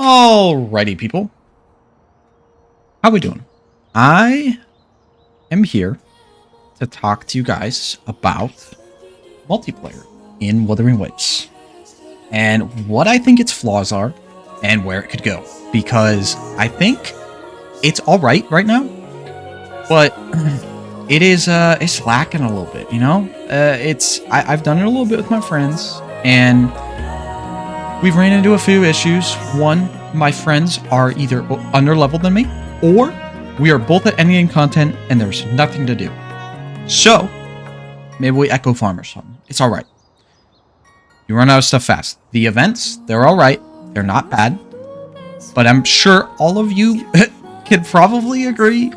Alrighty, people. How we doing? I am here to talk to you guys about multiplayer in Wuthering Waves and what I think its flaws are and where it could go. Because I think it's all right now, but it is it's lacking a little bit, you know? I've done it a little bit with my friends, and we've ran into a few issues. One, my friends are either under-leveled than me, or we are both at endgame content and there's nothing to do. So, maybe we echo farm or something. It's alright. You run out of stuff fast. The events, they're alright. They're not bad. But I'm sure all of you can probably agree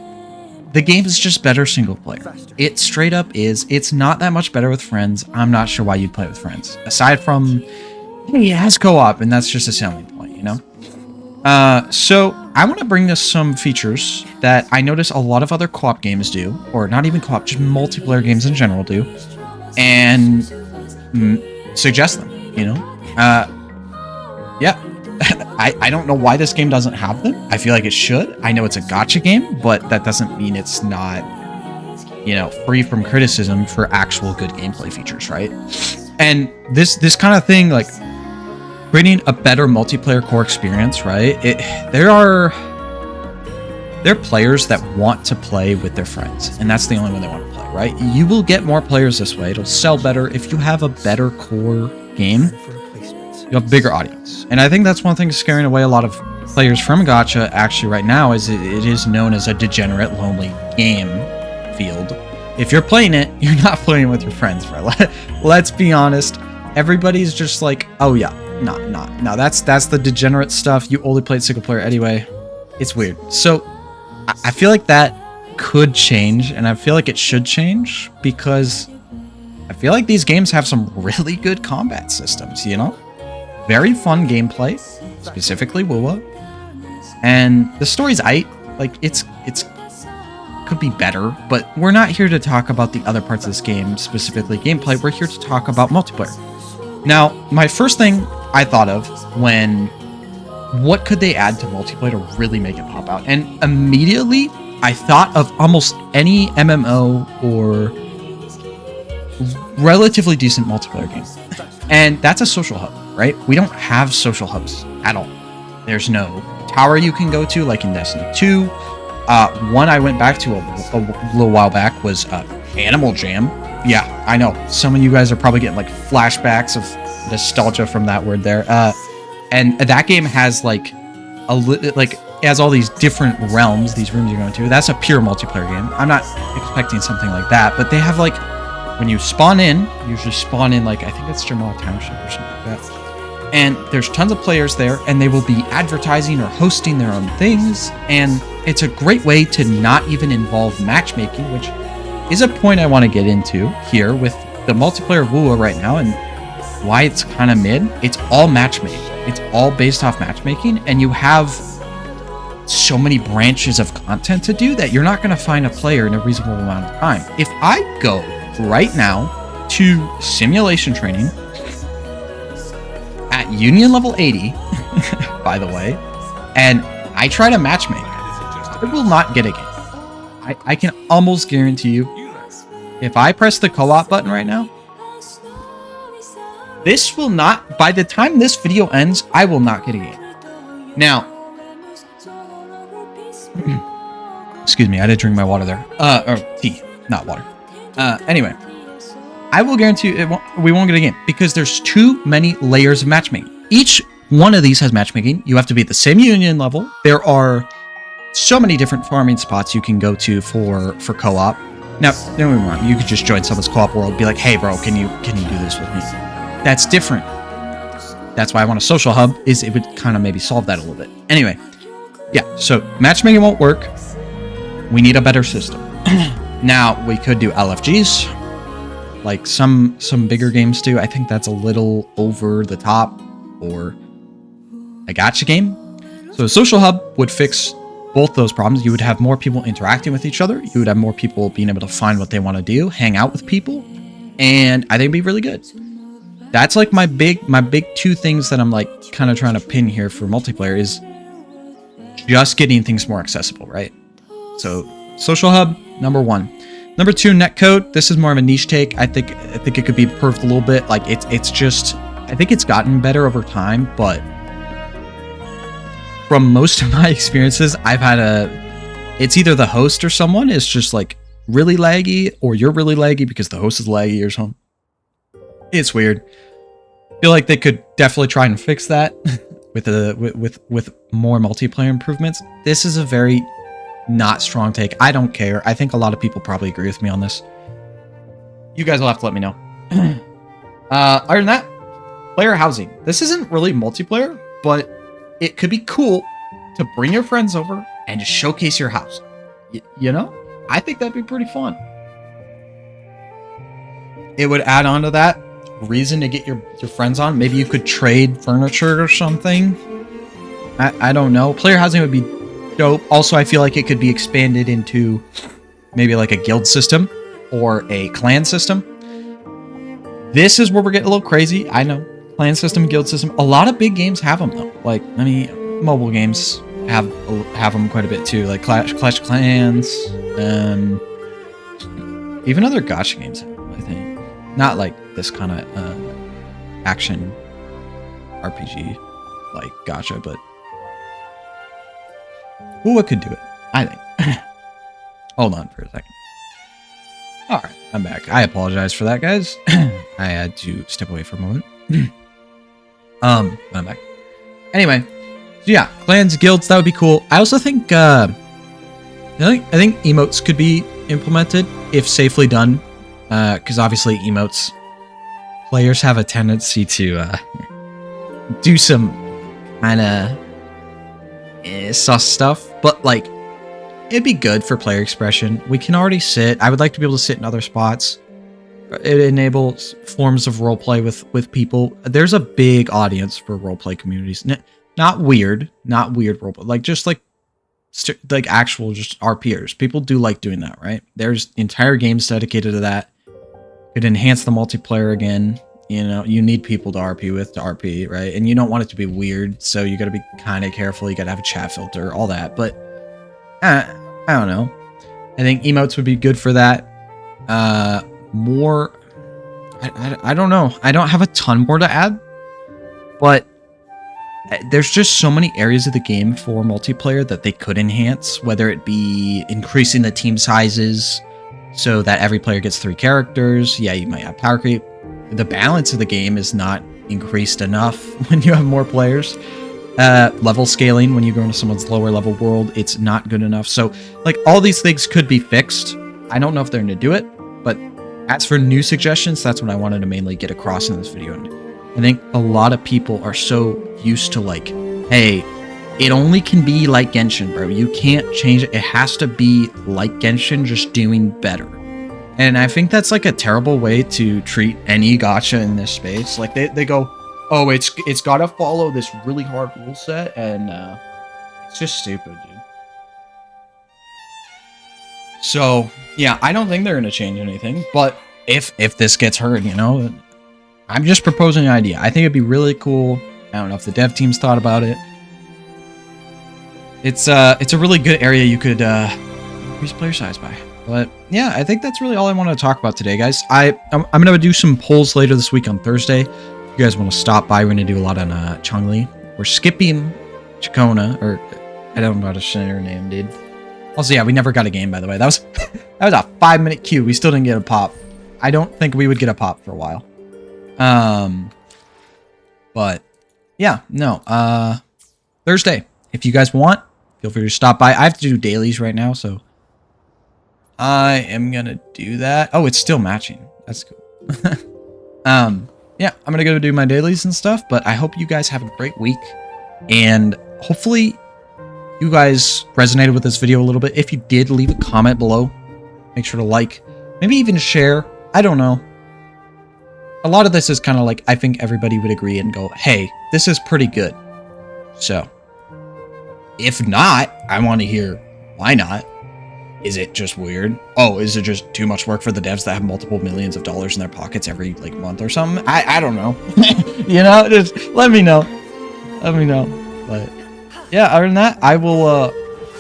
the game is just better single player. It straight up is. It's not that much better with friends. I'm not sure why you'd play with friends. Aside from, hey, it has co-op, and that's just a selling point, you know? So I want to bring us some features that I notice a lot of other co-op games do, or not even co-op, just multiplayer games in general do, and suggest them, you know? Yeah. I don't know why this game doesn't have them. I feel like it should. I know it's a gacha game, but that doesn't mean it's not, you know, free from criticism for actual good gameplay features, right? And this kind of thing, like creating a better multiplayer core experience, right? There are players that want to play with their friends, and that's the only way they want to play, right? You will get more players this way. It'll sell better if you have a better core game. You have a bigger audience. And I think that's one thing scaring away a lot of players from gacha actually right now is it is known as a degenerate, lonely game field. If you're playing it, you're not playing with your friends, bro. Let's be honest. Everybody's just like, oh yeah, no, that's the degenerate stuff. You only played single player anyway. It's weird. So I feel like that could change, and I feel like it should change because I feel like these games have some really good combat systems, you know? Very fun gameplay, specifically Wuwa, and the story's aight. Like it's could be better, but we're not here to talk about the other parts of this game, specifically gameplay. We're here to talk about multiplayer. Now, my first thing I thought of when what could they add to multiplayer to really make it pop out, and immediately I thought of almost any MMO or relatively decent multiplayer game, and that's a social hub. Right? We don't have social hubs at all. There's no tower you can go to like in Destiny 2. One I went back to a little while back was Animal Jam. Yeah, I know. Some of you guys are probably getting like flashbacks of nostalgia from that word there. And that game has like it has all these different realms, these rooms you're going to. That's a pure multiplayer game. I'm not expecting something like that, but they have like when you spawn in, usually spawn in like I think it's Jamal Township or something like that. And there's tons of players there, and they will be advertising or hosting their own things, and it's a great way to not even involve matchmaking, which is a point I want to get into here with the multiplayer of Wuwa right now and why it's kind of mid. It's all matchmaking. It's all based off matchmaking, and you have so many branches of content to do that you're not going to find a player in a reasonable amount of time. If I go right now to simulation training at Union level 80, by the way, and I try to matchmake, I will not get a game. I can almost guarantee you, if I press the co-op button right now, this will not, by the time this video ends, I will not get a game. Now, excuse me, I had to drink my water there. Or tea, not water. Anyway. I will guarantee you we won't get a game because there's too many layers of matchmaking. Each one of these has matchmaking. You have to be at the same union level. There are so many different farming spots you can go to for co-op. Now, don't get me wrong, you could just join someone's co-op world, be like, hey bro, can you do this with me? That's different. That's why I want a social hub, is it would kind of maybe solve that a little bit. Anyway, yeah, so matchmaking won't work. We need a better system. Now, we could do LFGs. Like some bigger games do. I think that's a little over the top, or a gacha game. So a social hub would fix both those problems. You would have more people interacting with each other. You would have more people being able to find what they want to do, hang out with people, and I think it'd be really good. That's like my big two things that I'm like kind of trying to pin here for multiplayer is just getting things more accessible, right? So social hub, number 1. Number 2, netcode. This is more of a niche take. I think it could be improved a little bit. Like it's just, I think it's gotten better over time, but from most of my experiences, I've had it's either the host or someone is just like really laggy, or you're really laggy because the host is laggy or something. It's weird. I feel like they could definitely try and fix that with more multiplayer improvements. This is a very not strong take. I don't care. I think a lot of people probably agree with me on this. You guys will have to let me know. Other than that, player housing. This isn't really multiplayer, but it could be cool to bring your friends over and just showcase your house. You know? I think that'd be pretty fun. It would add on to that reason to get your friends on. Maybe you could trade furniture or something. I don't know. Player housing would be dope. Also, I feel like it could be expanded into maybe like a guild system or a clan system. This is where we're getting a little crazy. I know. Clan system, guild system. A lot of big games have them though. Like, I mean, mobile games have them quite a bit too. Like Clash of Clans. Even other gacha games, I think. Not like this kind of action RPG like gacha, but Wuwa could do it, I think. Hold on for a second. Alright, I'm back. I apologize for that, guys. I had to step away for a moment. I'm back. Anyway, so yeah, clans, guilds, that would be cool. I also think I think emotes could be implemented if safely done. Because obviously emotes, players have a tendency to do some kind of sus stuff, but like it'd be good for player expression. We can already sit. I would like to be able to sit in other spots. It enables forms of roleplay with people. There's a big audience for roleplay communities. Not weird roleplay, like just like actual just RPers. People do like doing that, right? There's entire games dedicated to that. Could enhance the multiplayer again. You know, you need people to RP with to RP, right? And you don't want it to be weird, so you got to be kind of careful. You got to have a chat filter, all that. But I don't know. I think emotes would be good for that. More, I don't know. I don't have a ton more to add, but there's just so many areas of the game for multiplayer that they could enhance, whether it be increasing the team sizes so that every player gets 3 characters. Yeah, you might have power creep. The balance of the game is not increased enough when you have more players. Level scaling, when you go into someone's lower level world, it's not good enough. So, like, all these things could be fixed. I don't know if they're going to do it, but as for new suggestions, that's what I wanted to mainly get across in this video. And I think a lot of people are so used to, like, hey, it only can be like Genshin, bro. You can't change it. It has to be like Genshin, just doing better. And I think that's like a terrible way to treat any gacha in this space. Like they go, oh, it's got to follow this really hard rule set, and it's just stupid, dude. So yeah, I don't think they're gonna change anything. But if this gets heard, you know, I'm just proposing an idea. I think it'd be really cool. I don't know if the dev team's thought about it. It's a really good area you could increase player size by. But yeah, I think that's really all I want to talk about today, guys. I'm gonna do some polls later this week on Thursday. If you guys want to stop by, we're gonna do a lot on Chongli. We're skipping Chacona, or I don't know how to say her name, dude. Also, yeah, we never got a game, by the way. That was a 5-minute queue. We still didn't get a pop. I don't think we would get a pop for a while. But yeah, no. Thursday, if you guys want, feel free to stop by. I have to do dailies right now, so I am gonna do that. Oh, it's still matching. That's cool. Yeah, I'm gonna go do my dailies and stuff, but I hope you guys have a great week, and hopefully you guys resonated with this video a little bit. If you did, leave a comment below. Make sure to like, maybe even share. I don't know. A lot of this is kind of like, I think everybody would agree and go, hey, this is pretty good. So if not, I want to hear why not. Is it just weird? Oh, is it just too much work for the devs that have multiple millions of dollars in their pockets every like month or something? I don't know. You know, just let me know. Let me know. But yeah, other than that, I will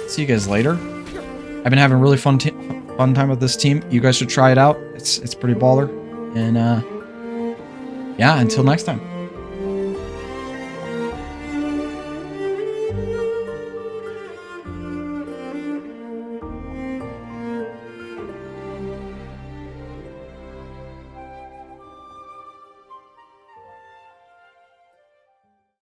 see you guys later. I've been having a really fun time with this team. You guys should try it out. It's pretty baller. And yeah, until next time.